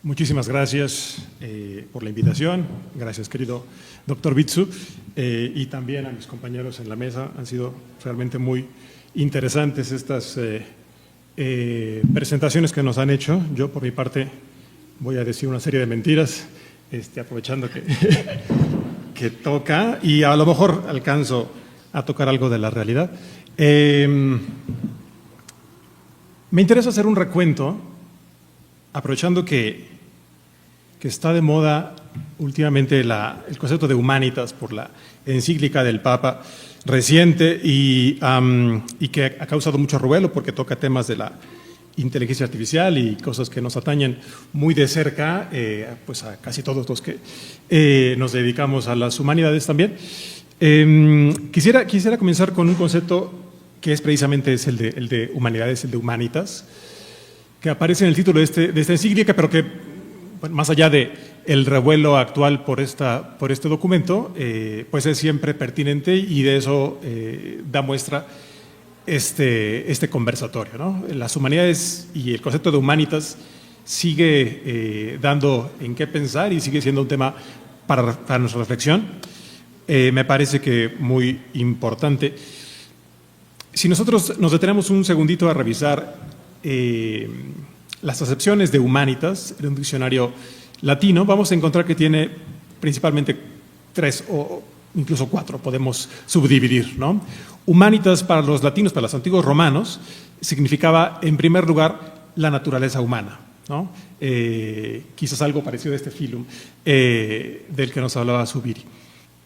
Muchísimas gracias por la invitación. Gracias, querido doctor Bitsu, y también a mis compañeros en la mesa. Han sido realmente muy interesantes estas presentaciones que nos han hecho. Yo, por mi parte, voy a decir una serie de mentiras, aprovechando que toca, y a lo mejor alcanzo a tocar algo de la realidad. Me interesa hacer un recuento, aprovechando que está de moda últimamente el concepto de humanitas por la encíclica del Papa reciente y que ha causado mucho revuelo porque toca temas de la inteligencia artificial y cosas que nos atañen muy de cerca, pues a casi todos los que nos dedicamos a las humanidades también. Quisiera comenzar con un concepto que es precisamente el de humanidades, el de humanitas, que aparece en el título de esta encíclica, pero que, bueno, más allá del revuelo actual por este documento, pues es siempre pertinente y de eso da muestra este conversatorio, ¿no? Las humanidades y el concepto de humanitas sigue dando en qué pensar y sigue siendo un tema para nuestra reflexión. Me parece que muy importante. Si nosotros nos detenemos un segundito a revisar las acepciones de humanitas en un diccionario latino, vamos a encontrar que tiene principalmente 3 o incluso 4, podemos subdividir, ¿no? Humanitas para los latinos, para los antiguos romanos, significaba en primer lugar la naturaleza humana, ¿no? Quizás algo parecido a este filum del que nos hablaba Zubiri.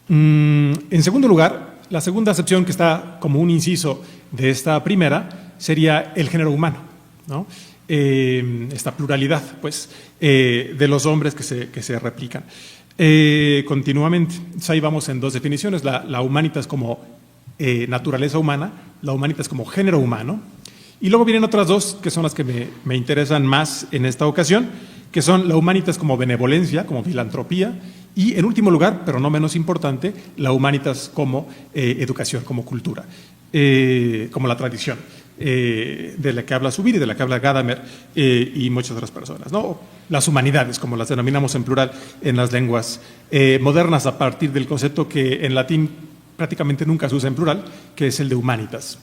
En segundo lugar, la segunda acepción, que está como un inciso de esta primera, sería el género humano, ¿no? Esta pluralidad, pues, de los hombres que se replican continuamente. Entonces, ahí vamos en 2 definiciones: la humanitas como naturaleza humana, la humanitas como género humano, y luego vienen otras 2 que son las que me interesan más en esta ocasión, que son la humanitas como benevolencia, como filantropía, y en último lugar, pero no menos importante, la humanitas como educación, como cultura, como la tradición, de la que habla Zubiri, de la que habla Gadamer y muchas otras personas, ¿no? Las humanidades, como las denominamos en plural en las lenguas modernas, a partir del concepto que en latín prácticamente nunca se usa en plural, que es el de humanitas.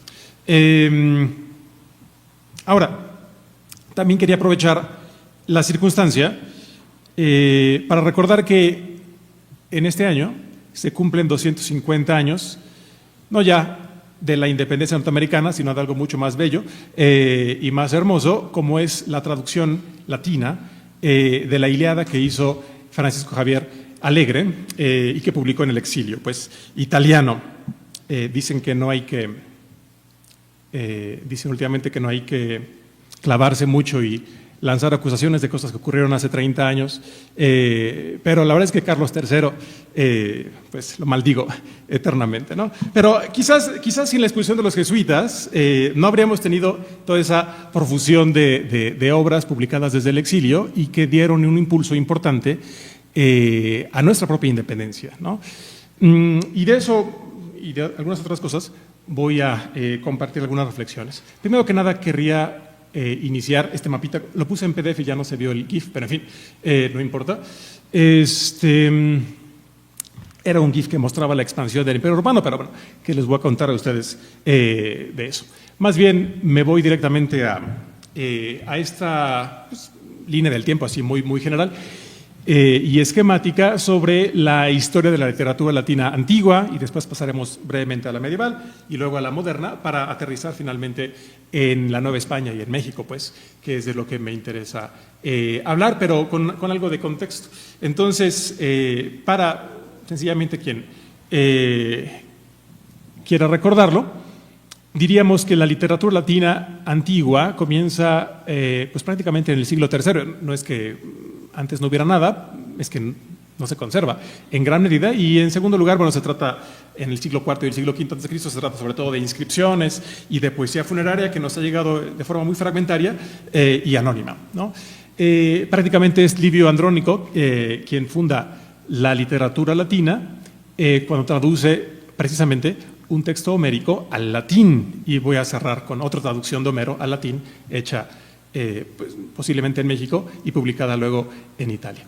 Ahora, también quería aprovechar la circunstancia para recordar que en este año se cumplen 250 años, no ya de la independencia norteamericana, sino de algo mucho más bello y más hermoso, como es la traducción latina de la Ilíada que hizo Francisco Javier Alegre y que publicó en el exilio, pues italiano. Dicen últimamente que no hay que clavarse mucho y lanzar acusaciones de cosas que ocurrieron hace 30 años, pero la verdad es que Carlos III, pues lo maldigo eternamente, ¿no? Pero quizás sin la expulsión de los jesuitas no habríamos tenido toda esa profusión de obras publicadas desde el exilio y que dieron un impulso importante a nuestra propia independencia, ¿no? Y de eso y de algunas otras cosas voy a compartir algunas reflexiones. Primero que nada, querría iniciar este mapita. Lo puse en PDF y ya no se vio el GIF, pero en fin, no importa. Era un GIF que mostraba la expansión del Imperio Romano, pero bueno, que les voy a contar a ustedes de eso. Más bien, me voy directamente a esta línea del tiempo, así muy general y esquemática, sobre la historia de la literatura latina antigua, y después pasaremos brevemente a la medieval y luego a la moderna, para aterrizar finalmente en la Nueva España y en México, pues, que es de lo que me interesa hablar, pero con algo de contexto. Entonces, para sencillamente quien quiera recordarlo, diríamos que la literatura latina antigua comienza pues prácticamente en el siglo III. No es que antes no hubiera nada, es que no se conserva en gran medida, y en segundo lugar, bueno, se trata en el siglo IV y el siglo V a.C., se trata sobre todo de inscripciones y de poesía funeraria que nos ha llegado de forma muy fragmentaria y anónima, ¿no? Prácticamente es Livio Andrónico quien funda la literatura latina cuando traduce precisamente un texto homérico al latín, y voy a cerrar con otra traducción de Homero al latín hecha pues, posiblemente en México y publicada luego en Italia.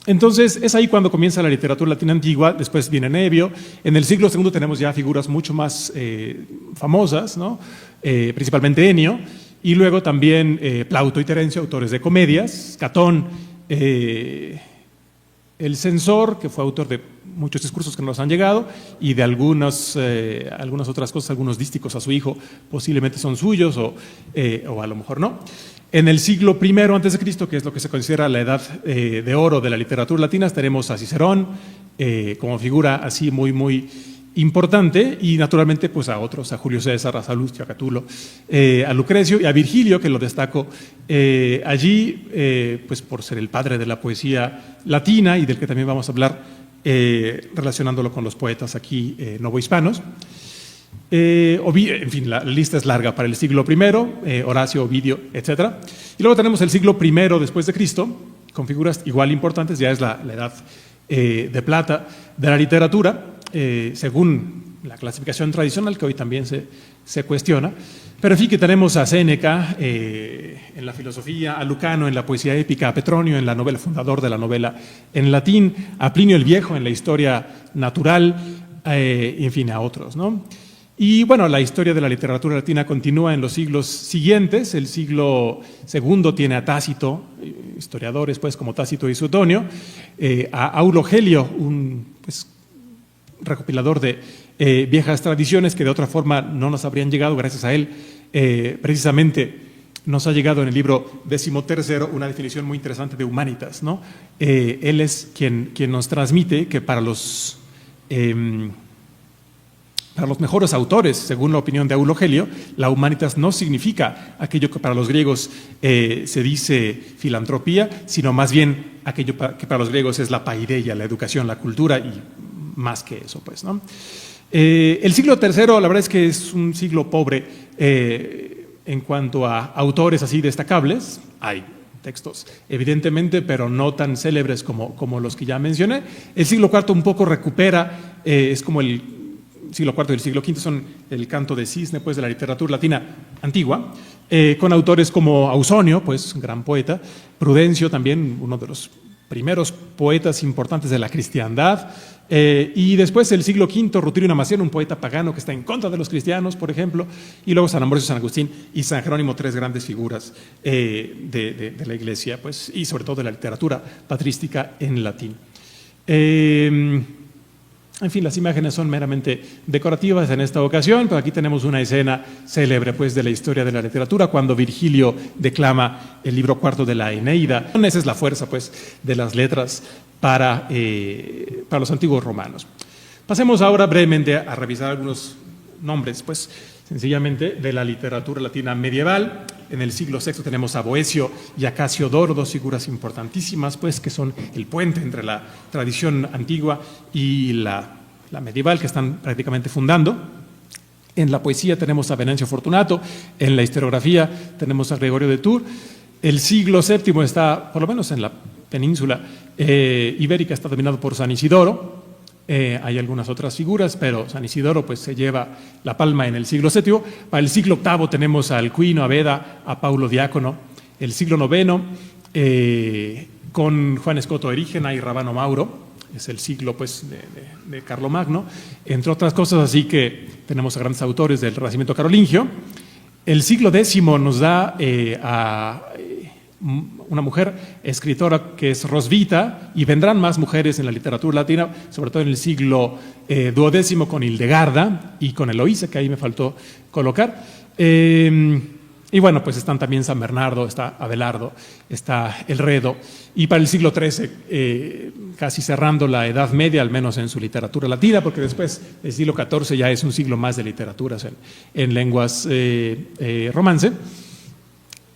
Entonces, es ahí cuando comienza la literatura latina antigua, después viene Nevio. En el siglo II tenemos ya figuras mucho más famosas, ¿no? Principalmente Ennio, y luego también Plauto y Terencio, autores de comedias, Catón, el censor, que fue autor de muchos discursos que nos han llegado, y de algunas otras cosas, algunos dísticos a su hijo, posiblemente son suyos o a lo mejor no. En el siglo I a.C., que es lo que se considera la edad de oro de la literatura latina, tenemos a Cicerón como figura así muy, muy importante, y naturalmente pues a otros, a Julio César, a Salustio, a Catulo, a Lucrecio y a Virgilio, que lo destaco allí pues por ser el padre de la poesía latina y del que también vamos a hablar relacionándolo con los poetas aquí novohispanos. En fin, la lista es larga para el siglo I, Horacio, Ovidio, etc. Y luego tenemos el siglo I después de Cristo, con figuras igual importantes, ya es la edad de plata de la literatura, según la clasificación tradicional, que hoy también se cuestiona. Pero en fin, que tenemos a Séneca en la filosofía, a Lucano en la poesía épica, a Petronio en la novela, fundador de la novela en latín, a Plinio el Viejo en la historia natural, y en fin, a otros, ¿no? Y bueno, la historia de la literatura latina continúa en los siglos siguientes. El siglo II tiene a Tácito, historiadores pues como Tácito y Suetonio, a Aulo Gelio, un pues, recopilador de viejas tradiciones que de otra forma no nos habrían llegado. Gracias a él precisamente nos ha llegado en el libro 13 una definición muy interesante de humanitas, ¿no? Él es quien nos transmite que para los mejores autores, según la opinión de Aulo Gelio, la humanitas no significa aquello que para los griegos se dice filantropía, sino más bien aquello que para los griegos es la paideia, la educación, la cultura, y más que eso, pues, ¿no? El siglo III, la verdad es que es un siglo pobre en cuanto a autores así destacables. Hay textos, evidentemente, pero no tan célebres como los que ya mencioné. El siglo IV un poco recupera, es como el siglo IV y el siglo V son el canto de cisne pues, de la literatura latina antigua, con autores como Ausonio, pues gran poeta, Prudencio también, uno de los primeros poetas importantes de la cristiandad, y después el siglo V, Rutilio Namación, un poeta pagano que está en contra de los cristianos, por ejemplo, y luego San Ambrosio, San Agustín y San Jerónimo, tres grandes figuras de la Iglesia, pues, y sobre todo de la literatura patrística en latín. En fin, las imágenes son meramente decorativas en esta ocasión, pero aquí tenemos una escena célebre pues, de la historia de la literatura, cuando Virgilio declama el libro IV de la Eneida. Esa es la fuerza pues, de las letras para los antiguos romanos. Pasemos ahora brevemente a revisar algunos nombres, pues, sencillamente de la literatura latina medieval. En el siglo VI tenemos a Boecio y a Casiodoro, dos figuras importantísimas, pues, que son el puente entre la tradición antigua y la medieval, que están prácticamente fundando. En la poesía tenemos a Venancio Fortunato, en la historiografía tenemos a Gregorio de Tours. El siglo VII está, por lo menos en la península ibérica, está dominado por San Isidoro. Hay algunas otras figuras, pero San Isidoro pues, se lleva la palma en el siglo VII. Para el siglo VIII tenemos a Alcuino, a Beda, a Paulo Diácono. El siglo IX, con Juan Escoto Erígena y Rabano Mauro, es el siglo pues, de Carlomagno, entre otras cosas, así que tenemos a grandes autores del Renacimiento carolingio. El siglo X nos da a una mujer escritora que es Rosvita, y vendrán más mujeres en la literatura latina, sobre todo en el siglo XII con Hildegarda y con Eloísa, que ahí me faltó colocar. Y bueno, pues están también San Bernardo, está Abelardo, está Elredo, y para el siglo XIII, casi cerrando la Edad Media, al menos en su literatura latina, porque después el siglo XIV ya es un siglo más de literaturas en lenguas romance.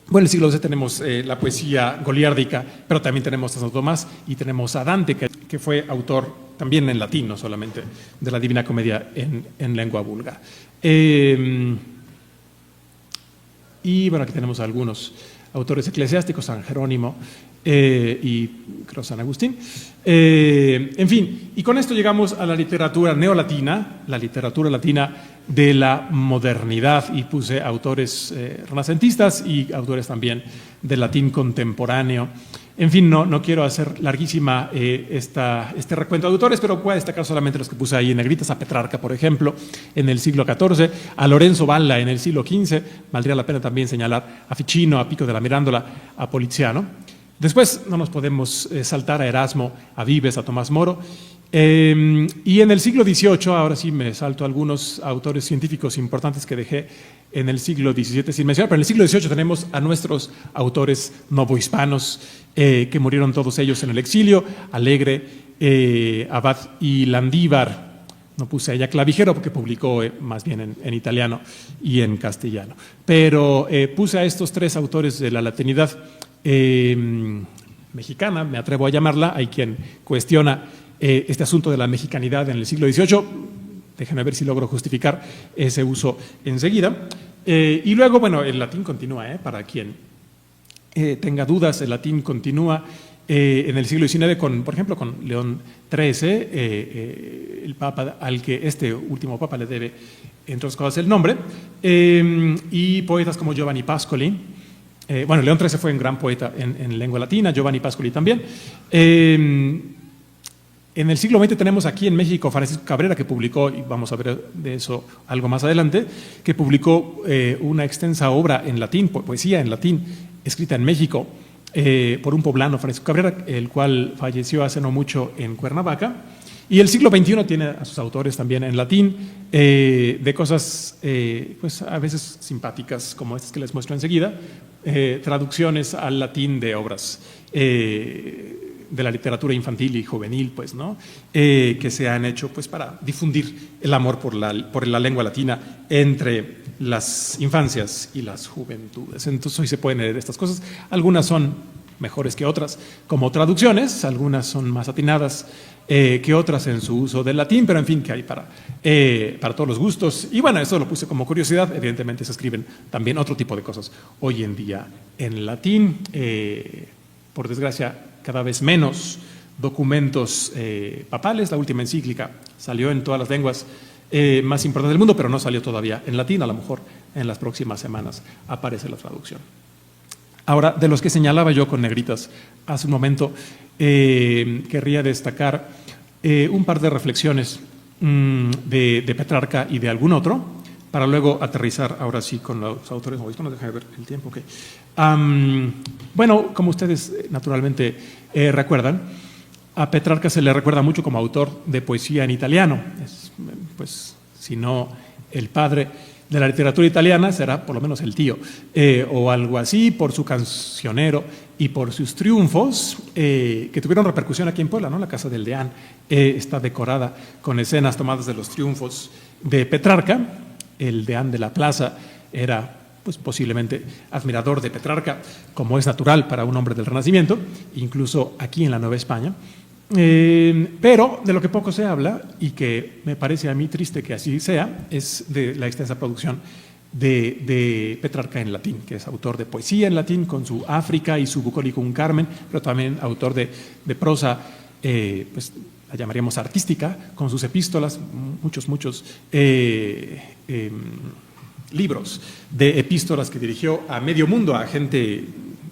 Bueno, en el siglo XII tenemos la poesía goliárdica, pero también tenemos a Santo Tomás y tenemos a Dante, que fue autor también en latín, no solamente de la Divina Comedia en lengua vulgar. Y bueno, aquí tenemos algunos autores eclesiásticos, San Jerónimo y creo San Agustín. En fin, y con esto llegamos a la literatura neolatina, la literatura latina de la modernidad, y puse autores renacentistas y autores también del latín contemporáneo. En fin, no quiero hacer larguísima este recuento de autores, pero voy a destacar solamente los que puse ahí en negritas: a Petrarca, por ejemplo, en el siglo XIV, a Lorenzo Valla en el siglo XV, valdría la pena también señalar a Ficino, a Pico de la Mirandola, a Poliziano. Después no nos podemos saltar a Erasmo, a Vives, a Tomás Moro. Y en el siglo XVIII, ahora sí me salto algunos autores científicos importantes que dejé en el siglo XVII sin mencionar, pero en el siglo XVIII tenemos a nuestros autores novohispanos, que murieron todos ellos en el exilio: Alegre, Abad y Landívar. No puse allá Clavijero porque publicó más bien en italiano y en castellano. Pero puse a estos tres autores de la latinidad mexicana, me atrevo a llamarla. Hay quien cuestiona este asunto de la mexicanidad en el siglo XVIII. Déjenme ver si logro justificar ese uso enseguida. Y luego, bueno, el latín continúa, para quien tenga dudas, el latín continúa en el siglo XIX, por ejemplo, con León XIII, el papa al que este último papa le debe, entre otras cosas, el nombre, y poetas como Giovanni Pascoli. Bueno, León XIII fue un gran poeta en lengua latina, Giovanni Pascoli también. En el siglo XX tenemos aquí en México Francisco Cabrera, que publicó, y vamos a ver de eso algo más adelante, que publicó una extensa obra en latín, poesía en latín, escrita en México por un poblano, Francisco Cabrera, el cual falleció hace no mucho en Cuernavaca. Y el siglo XXI tiene a sus autores también en latín, de cosas pues a veces simpáticas, como estas que les muestro enseguida, traducciones al latín de obras de la literatura infantil y juvenil, pues, ¿no? Que se han hecho, pues, para difundir el amor por la lengua latina entre las infancias y las juventudes. Entonces hoy se pueden leer estas cosas. Algunas son mejores que otras como traducciones, algunas son más atinadas que otras en su uso del latín, pero en fin, que hay para todos los gustos. Y bueno, esto lo puse como curiosidad. Evidentemente se escriben también otro tipo de cosas hoy en día en latín. Por desgracia, cada vez menos documentos papales. La última encíclica salió en todas las lenguas más importantes del mundo, pero no salió todavía en latín. A lo mejor en las próximas semanas aparece la traducción. Ahora, de los que señalaba yo con negritas hace un momento, querría destacar un par de reflexiones de Petrarca y de algún otro, para luego aterrizar ahora sí con los autores novohispanos. Déjame ver el tiempo que… bueno, como ustedes naturalmente recuerdan, a Petrarca se le recuerda mucho como autor de poesía en italiano. Pues, si no el padre de la literatura italiana, será por lo menos el tío, o algo así, por su cancionero y por sus triunfos, que tuvieron repercusión aquí en Puebla, ¿no? La Casa del Deán está decorada con escenas tomadas de los triunfos de Petrarca. El deán de la plaza era, pues, posiblemente admirador de Petrarca, como es natural para un hombre del Renacimiento, incluso aquí en la Nueva España. Pero de lo que poco se habla, y que me parece a mí triste que así sea, es de la extensa producción de Petrarca en latín, que es autor de poesía en latín con su África y su Bucolicum Carmen, pero también autor de prosa, pues la llamaríamos artística, con sus epístolas, muchos libros de epístolas que dirigió a medio mundo, a gente,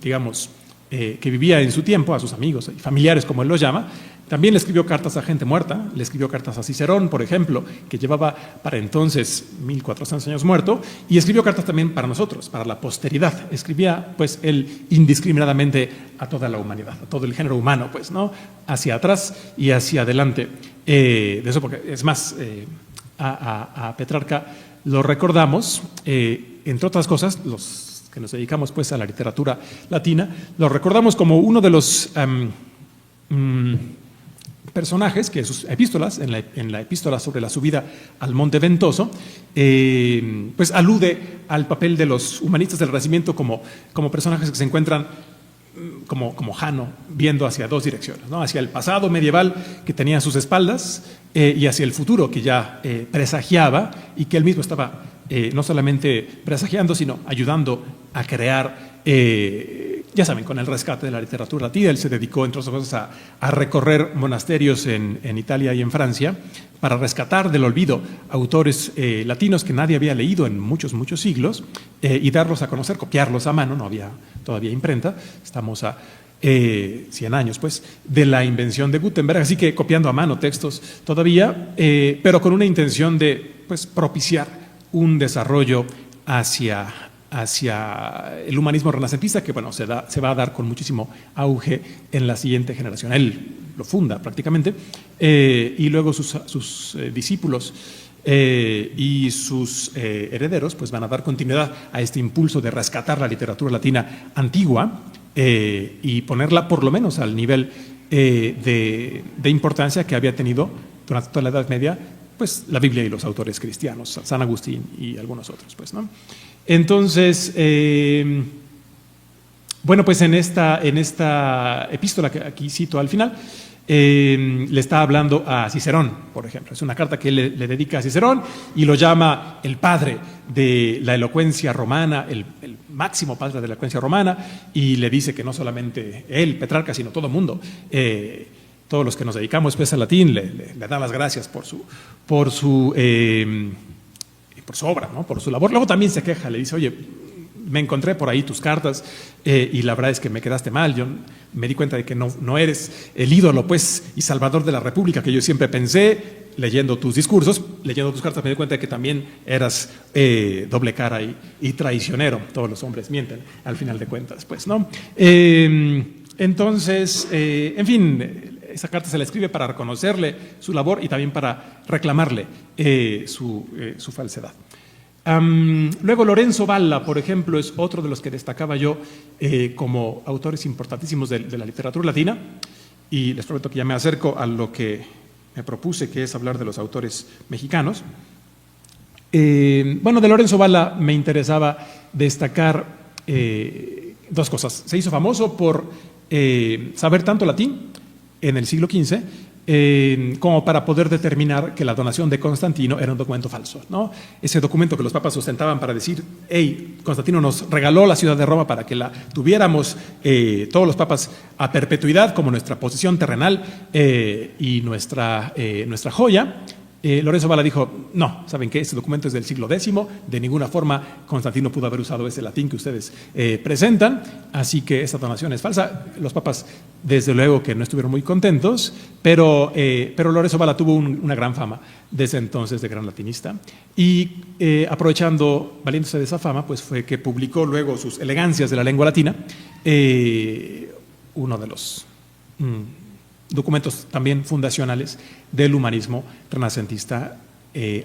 digamos, que vivía en su tiempo, a sus amigos y familiares, como él los llama. También le escribió cartas a gente muerta, le escribió cartas a Cicerón, por ejemplo, que llevaba para entonces 1400 años muerto, y escribió cartas también para nosotros, para la posteridad. Escribía, pues, él indiscriminadamente a toda la humanidad, a todo el género humano, pues, ¿no? Hacia atrás y hacia adelante. De eso, porque es más, a Petrarca lo recordamos, entre otras cosas, los que nos dedicamos, pues, a la literatura latina, lo recordamos como uno de los personajes que sus epístolas, en la epístola sobre la subida al Monte Ventoso, pues alude al papel de los humanistas del Renacimiento como personajes que se encuentran como Jano, viendo hacia dos direcciones, ¿no? Hacia el pasado medieval que tenía a sus espaldas y hacia el futuro que ya presagiaba y que él mismo estaba no solamente presagiando, sino ayudando a crear, ya saben, con el rescate de la literatura latina. Él se dedicó, entre otras cosas, a recorrer monasterios en Italia y en Francia para rescatar del olvido autores latinos que nadie había leído en muchos, muchos siglos y darlos a conocer, copiarlos a mano. No había todavía imprenta, estamos a 100 años pues de la invención de Gutenberg, así que copiando a mano textos todavía, pero con una intención de pues propiciar un desarrollo hacia el humanismo renacentista, que bueno, se va a dar con muchísimo auge en la siguiente generación. Él lo funda prácticamente, y luego sus discípulos y sus herederos pues van a dar continuidad a este impulso de rescatar la literatura latina antigua y ponerla por lo menos al nivel de importancia que había tenido durante toda la Edad Media pues la Biblia y los autores cristianos, San Agustín y algunos otros, pues, ¿no? Entonces, bueno, pues en esta epístola que aquí cito al final, le está hablando a Cicerón, por ejemplo. Es una carta que él le dedica a Cicerón y lo llama el padre de la elocuencia romana, el máximo padre de la elocuencia romana, y le dice que no solamente él, Petrarca, sino todo el mundo, todos los que nos dedicamos pues al latín, le dan las gracias por su obra, ¿no? Por su labor. Luego también se queja, le dice, oye, me encontré por ahí tus cartas y la verdad es que me quedaste mal. Yo me di cuenta de que no eres el ídolo pues y salvador de la República que yo siempre pensé. Leyendo tus discursos, leyendo tus cartas, me di cuenta de que también eras doble cara y traicionero. Todos los hombres mienten al final de cuentas, pues, ¿no? Entonces, en fin, esa carta se la escribe para reconocerle su labor y también para reclamarle su falsedad. Luego Lorenzo Valla, por ejemplo, es otro de los que destacaba yo como autores importantísimos de la literatura latina, y les prometo que ya me acerco a lo que me propuse, que es hablar de los autores mexicanos. Bueno, de Lorenzo Valla me interesaba destacar dos cosas. Se hizo famoso por saber tanto latín en el siglo XV como para poder determinar que la donación de Constantino era un documento falso, ¿no? Ese documento que los papas sustentaban para decir, hey, Constantino nos regaló la ciudad de Roma para que la tuviéramos todos los papas a perpetuidad como nuestra posesión terrenal y nuestra joya. Lorenzo Valla dijo, no, ¿saben qué? Este documento es del siglo X, de ninguna forma Constantino pudo haber usado ese latín que ustedes presentan, así que esta donación es falsa. Los papas, desde luego que no estuvieron muy contentos, pero Lorenzo Valla tuvo una gran fama desde entonces de gran latinista, y aprovechando, valiéndose de esa fama, pues fue que publicó luego sus Elegancias de la lengua latina, uno de los documentos también fundacionales del humanismo renacentista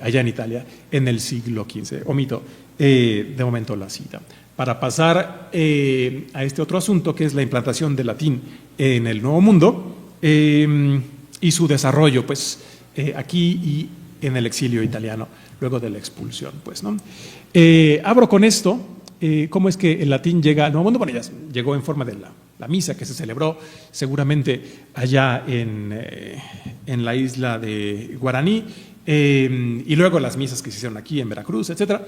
allá en Italia en el siglo XV. Omito de momento la cita. Para pasar a este otro asunto, que es la implantación del latín en el Nuevo Mundo y su desarrollo pues, aquí y en el exilio italiano, luego de la expulsión, pues, ¿no? Abro con esto. ¿Cómo es que el latín llega al Nuevo Mundo? Bueno, ya llegó en forma de la misa que se celebró seguramente allá en la isla de Guaraní, y luego las misas que se hicieron aquí en Veracruz, etcétera.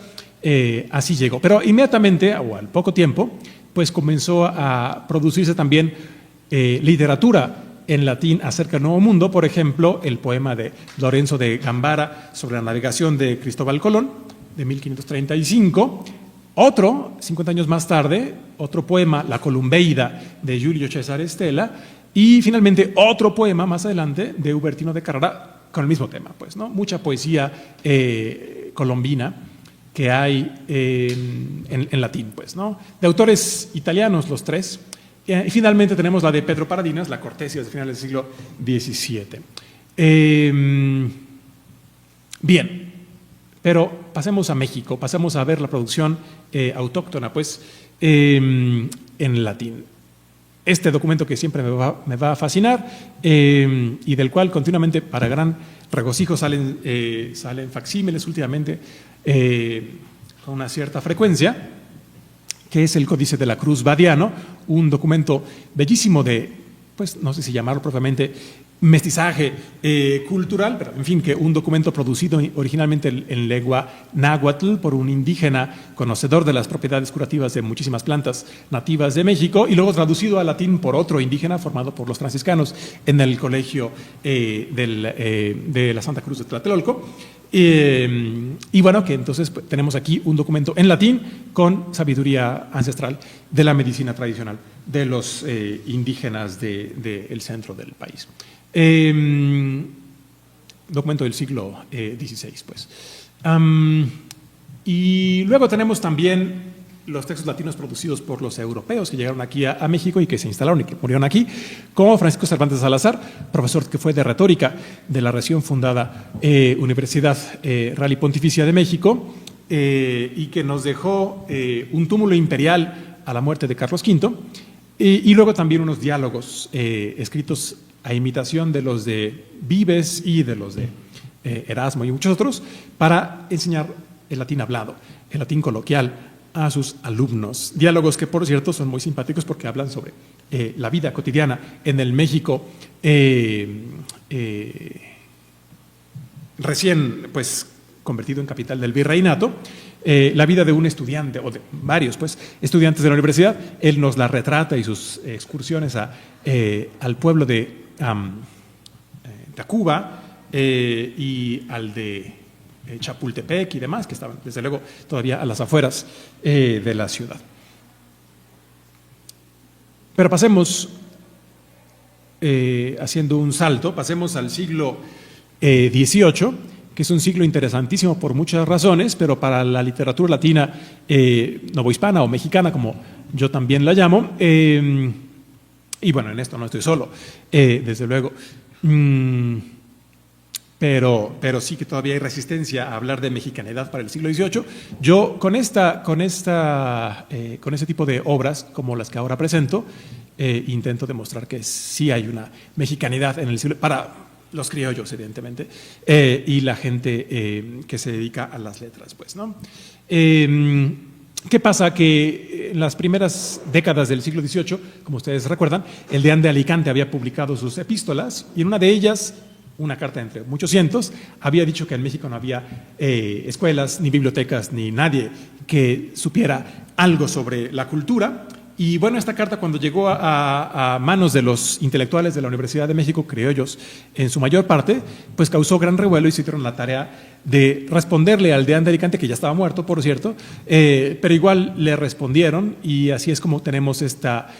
Así llegó. Pero inmediatamente, o al poco tiempo, pues comenzó a producirse también literatura en latín acerca del Nuevo Mundo. Por ejemplo, el poema de Lorenzo de Gambara sobre la navegación de Cristóbal Colón, de 1535. Otro, 50 años más tarde, otro poema, La Columbeida, de Giulio Cesare Stella, y finalmente otro poema más adelante de Ubertino de Carrara con el mismo tema, pues, ¿no? Mucha poesía colombina que hay en latín, pues, ¿no? De autores italianos, los tres. Y finalmente tenemos la de Pedro Paradinas, La Cortesia, de finales del siglo XVII. Bien. Pero pasemos a México, pasemos a ver la producción autóctona, pues, en latín. Este documento que siempre me va a fascinar y del cual continuamente, para gran regocijo, salen facsímiles últimamente con una cierta frecuencia, que es el Códice de la Cruz Badiano, un documento bellísimo de, pues, no sé si llamarlo propiamente mestizaje cultural, pero en fin, que un documento producido originalmente en lengua náhuatl por un indígena conocedor de las propiedades curativas de muchísimas plantas nativas de México y luego traducido al latín por otro indígena formado por los franciscanos en el colegio de la Santa Cruz de Tlatelolco. Y bueno, que entonces tenemos aquí un documento en latín con sabiduría ancestral de la medicina tradicional de los indígenas del centro del país. Documento del siglo XVI, pues. Y luego tenemos también los textos latinos producidos por los europeos que llegaron aquí a México y que se instalaron y que murieron aquí, como Francisco Cervantes Salazar, profesor que fue de retórica de la recién fundada Universidad Real y Pontificia de México, y que nos dejó un túmulo imperial a la muerte de Carlos V, y luego también unos diálogos escritos a imitación de los de Vives y de los de Erasmo y muchos otros, para enseñar el latín hablado, el latín coloquial a sus alumnos. Diálogos que, por cierto, son muy simpáticos porque hablan sobre la vida cotidiana en el México recién pues, convertido en capital del virreinato, la vida de un estudiante, o de varios pues, estudiantes de la universidad. Él nos la retrata y sus excursiones al pueblo de Tacuba y al de Chapultepec y demás, que estaban desde luego todavía a las afueras de la ciudad. Pero pasemos, haciendo un salto, pasemos al siglo XVIII, que es un siglo interesantísimo por muchas razones, pero para la literatura latina novohispana o mexicana, como yo también la llamo, y bueno, en esto no estoy solo, desde luego, pero sí que todavía hay resistencia a hablar de mexicanidad para el siglo XVIII. Yo con este tipo de obras, como las que ahora presento, intento demostrar que sí hay una mexicanidad en el siglo, para los criollos, evidentemente, y la gente que se dedica a las letras, pues, ¿no? ¿Qué pasa? Que en las primeras décadas del siglo XVIII, como ustedes recuerdan, el Deán de Alicante había publicado sus epístolas y en una de ellas, una carta entre muchos cientos, había dicho que en México no había escuelas, ni bibliotecas, ni nadie que supiera algo sobre la cultura. Y bueno, esta carta cuando llegó a manos de los intelectuales de la Universidad de México, criollos en su mayor parte, pues causó gran revuelo y se hicieron la tarea de responderle al Deán de Alicante, que ya estaba muerto, por cierto, pero igual le respondieron y así es como tenemos esta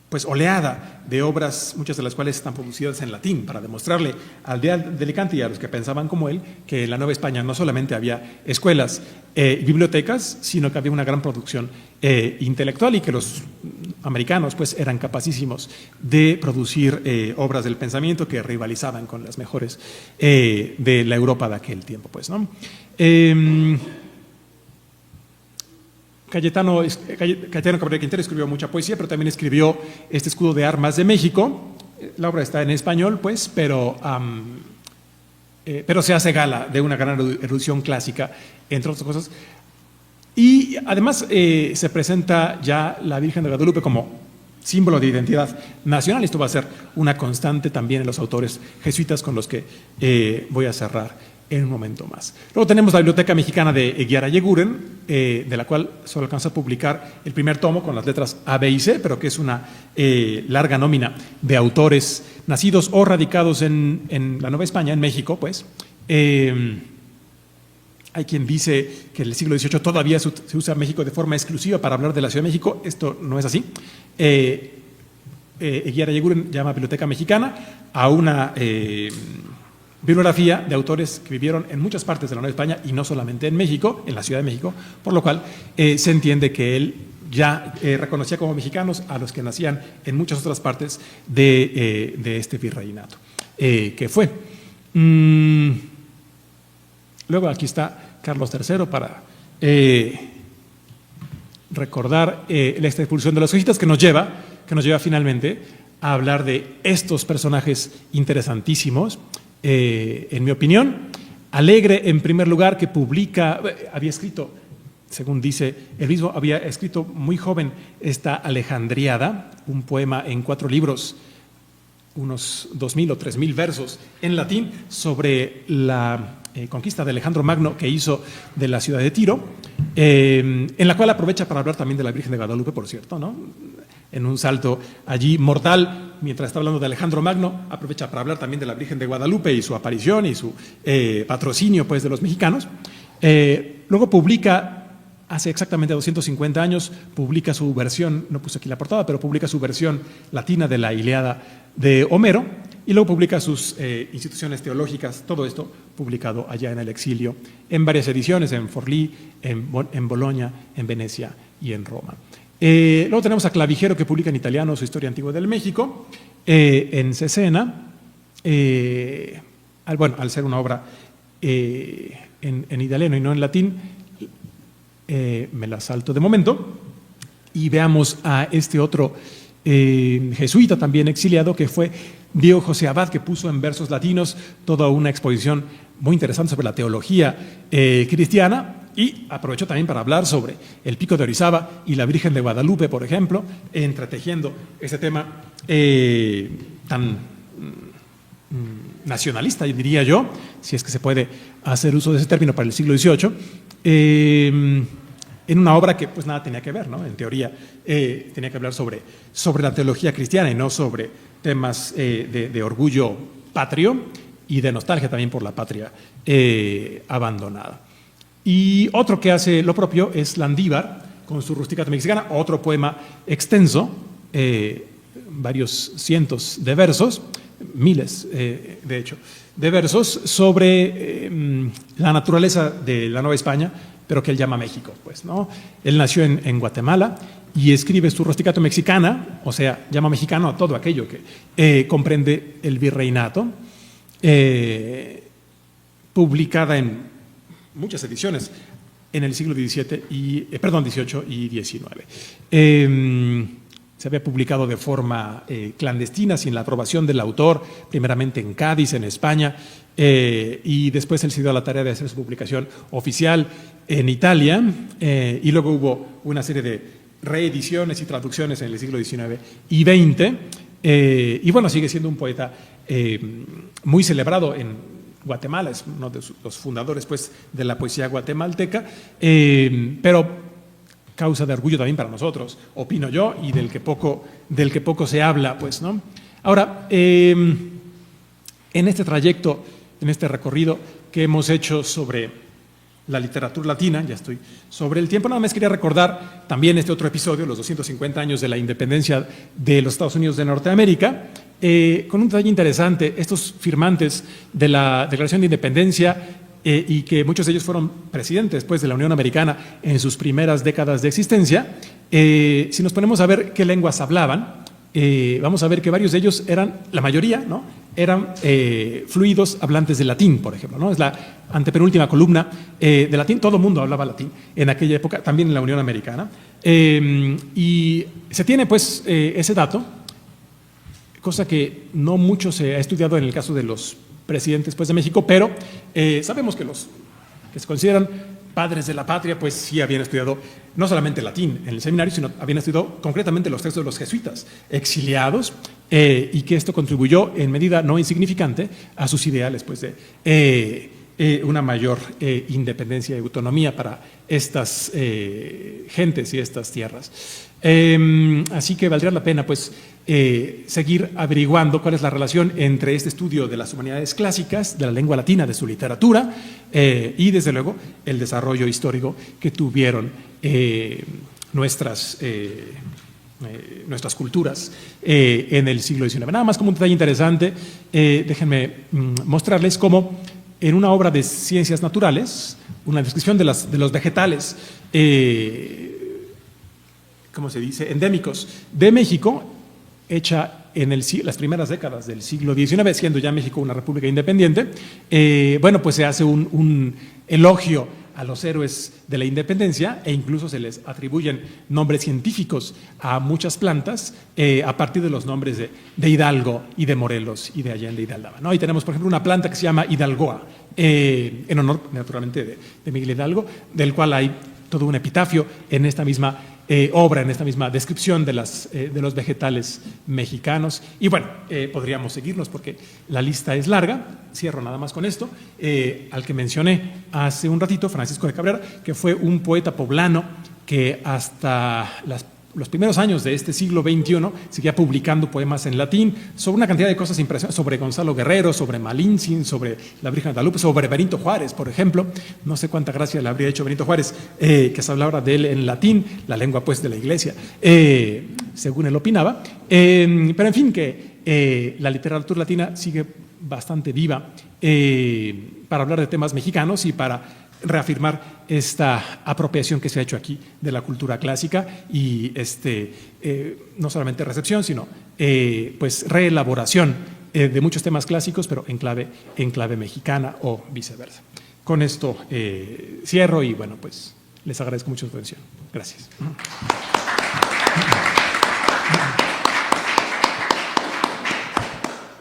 pues oleada de obras, muchas de las cuales están producidas en latín, para demostrarle al Deán de Alicante y a los que pensaban como él que en la Nueva España no solamente había escuelas y bibliotecas, sino que había una gran producción intelectual y que los americanos pues eran capacísimos de producir obras del pensamiento que rivalizaban con las mejores de la Europa de aquel tiempo, pues, ¿no? Cayetano Cabrera Quintero escribió mucha poesía, pero también escribió este escudo de armas de México. La obra está en español, pues, pero se hace gala de una gran erudición clásica, entre otras cosas. Y además se presenta ya la Virgen de Guadalupe como símbolo de identidad nacional. Esto va a ser una constante también en los autores jesuitas con los que voy a cerrar en un momento más. Luego tenemos la Biblioteca Mexicana de Eguiara Yeguren, de la cual solo alcanza a publicar el primer tomo con las letras A, B y C, pero que es una larga nómina de autores nacidos o radicados en la Nueva España, en México, pues. Hay quien dice que en el siglo XVIII todavía se usa México de forma exclusiva para hablar de la Ciudad de México. Esto no es así. Eguiara Yeguren llama Biblioteca Mexicana a una bibliografía de autores que vivieron en muchas partes de la Nueva España y no solamente en México, en la Ciudad de México, por lo cual se entiende que él ya reconocía como mexicanos a los que nacían en muchas otras partes de este virreinato que fue. Luego aquí está Carlos III para recordar la expulsión de los jesuitas que nos lleva finalmente a hablar de estos personajes interesantísimos. En mi opinión, Alegre, en primer lugar, que publica, había escrito, según dice él mismo, había escrito muy joven esta Alejandriada, un poema en 4 libros unos 2.000 o 3.000 versos en latín sobre la conquista de Alejandro Magno que hizo de la ciudad de Tiro, en la cual aprovecha para hablar también de la Virgen de Guadalupe, por cierto, ¿no? En un salto allí mortal, mientras está hablando de Alejandro Magno, aprovecha para hablar también de la Virgen de Guadalupe y su aparición y su patrocinio, pues, de los mexicanos. Luego publica, hace exactamente 250 años, publica su versión, no puse aquí la portada, pero publica su versión latina de la Ilíada de Homero, y luego publica sus instituciones teológicas, todo esto publicado allá en el exilio, en varias ediciones, en Forlì, en Bolonia, en Venecia y en Roma. Luego tenemos a Clavijero, que publica en italiano su Historia Antigua del México, en Cesena, al ser una obra en italiano y no en latín, me la salto de momento, y veamos a este otro jesuita también exiliado, que fue Diego José Abad, que puso en versos latinos toda una exposición muy interesante sobre la teología cristiana, y aprovechó también para hablar sobre el Pico de Orizaba y la Virgen de Guadalupe, por ejemplo, entretejiendo este tema tan nacionalista, diría yo, si es que se puede hacer uso de ese término para el siglo XVIII, en una obra que pues nada tenía que ver, ¿no? En teoría tenía que hablar sobre la teología cristiana y no sobre temas de orgullo patrio y de nostalgia también por la patria abandonada. Y otro que hace lo propio es Landívar, con su Rusticata Mexicana, otro poema extenso, varios cientos de versos, miles, de hecho, de versos sobre la naturaleza de la Nueva España, pero que él llama México, pues, ¿no? Él nació en Guatemala y escribe su Rusticata Mexicana, o sea, llama mexicano a todo aquello que comprende el virreinato, publicada en muchas ediciones en el siglo XVIII y XIX. Se había publicado de forma clandestina, sin la aprobación del autor, primeramente en Cádiz, en España, y después él se dio a la tarea de hacer su publicación oficial en Italia, y luego hubo una serie de reediciones y traducciones en el siglo XIX y XX, y bueno, sigue siendo un poeta muy celebrado en Guatemala, es uno de los fundadores, pues, de la poesía guatemalteca, pero causa de orgullo también para nosotros, opino yo, y del que poco se habla, pues, ¿no? Ahora, en este trayecto, en este recorrido que hemos hecho sobre la literatura latina, ya estoy sobre el tiempo, nada más quería recordar también este otro episodio, los 250 años de la independencia de los Estados Unidos de Norteamérica, con un detalle interesante. Estos firmantes de la Declaración de Independencia, y que muchos de ellos fueron presidentes, pues, de la Unión Americana en sus primeras décadas de existencia, si nos ponemos a ver qué lenguas hablaban, vamos a ver que varios de ellos la mayoría, ¿no?, eran fluidos hablantes de latín, por ejemplo, ¿no? Es la antepenúltima columna de latín. Todo el mundo hablaba latín en aquella época, también en la Unión Americana, y se tiene, pues, ese dato, cosa que no mucho se ha estudiado en el caso de los presidentes, pues, de México, pero sabemos que los que se consideran padres de la patria, pues sí habían estudiado no solamente latín en el seminario, sino habían estudiado concretamente los textos de los jesuitas exiliados, y que esto contribuyó en medida no insignificante a sus ideales, pues, de una mayor independencia y autonomía para estas gentes y estas tierras. Así que valdría la pena, pues, seguir averiguando cuál es la relación entre este estudio de las humanidades clásicas, de la lengua latina, de su literatura, y desde luego el desarrollo histórico que tuvieron nuestras culturas en el siglo XIX. Nada más como un detalle interesante, déjenme mostrarles cómo en una obra de ciencias naturales, una descripción de los vegetales, ¿cómo se dice?, endémicos de México, hecha en las primeras décadas del siglo XIX, siendo ya México una república independiente, bueno, pues se hace un elogio a los héroes de la independencia, e incluso se les atribuyen nombres científicos a muchas plantas a partir de los nombres de Hidalgo y de Morelos y de Allende y de Aldama, ¿no? Y tenemos, por ejemplo, una planta que se llama Hidalgoa, en honor, naturalmente, de Miguel Hidalgo, del cual hay todo un epitafio en esta misma obra en esta misma descripción de los vegetales mexicanos. Y bueno, podríamos seguirnos porque la lista es larga. Cierro nada más con esto. Al que mencioné hace un ratito, Francisco de Cabrera, que fue un poeta poblano que hasta los primeros años de este siglo XXI seguía publicando poemas en latín sobre una cantidad de cosas impresionantes, sobre Gonzalo Guerrero, sobre Malintzin, sobre la Virgen de Guadalupe, sobre Benito Juárez, por ejemplo. No sé cuánta gracia le habría hecho Benito Juárez que se hablara de él en latín, la lengua pues de la iglesia, según él opinaba. Pero en fin, que la literatura latina sigue bastante viva para hablar de temas mexicanos y para reafirmar esta apropiación que se ha hecho aquí de la cultura clásica y no solamente recepción, sino pues reelaboración de muchos temas clásicos, pero en clave mexicana o viceversa. Con esto cierro y bueno, pues les agradezco mucho su atención. Gracias.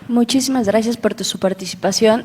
Muchísimas gracias por su participación.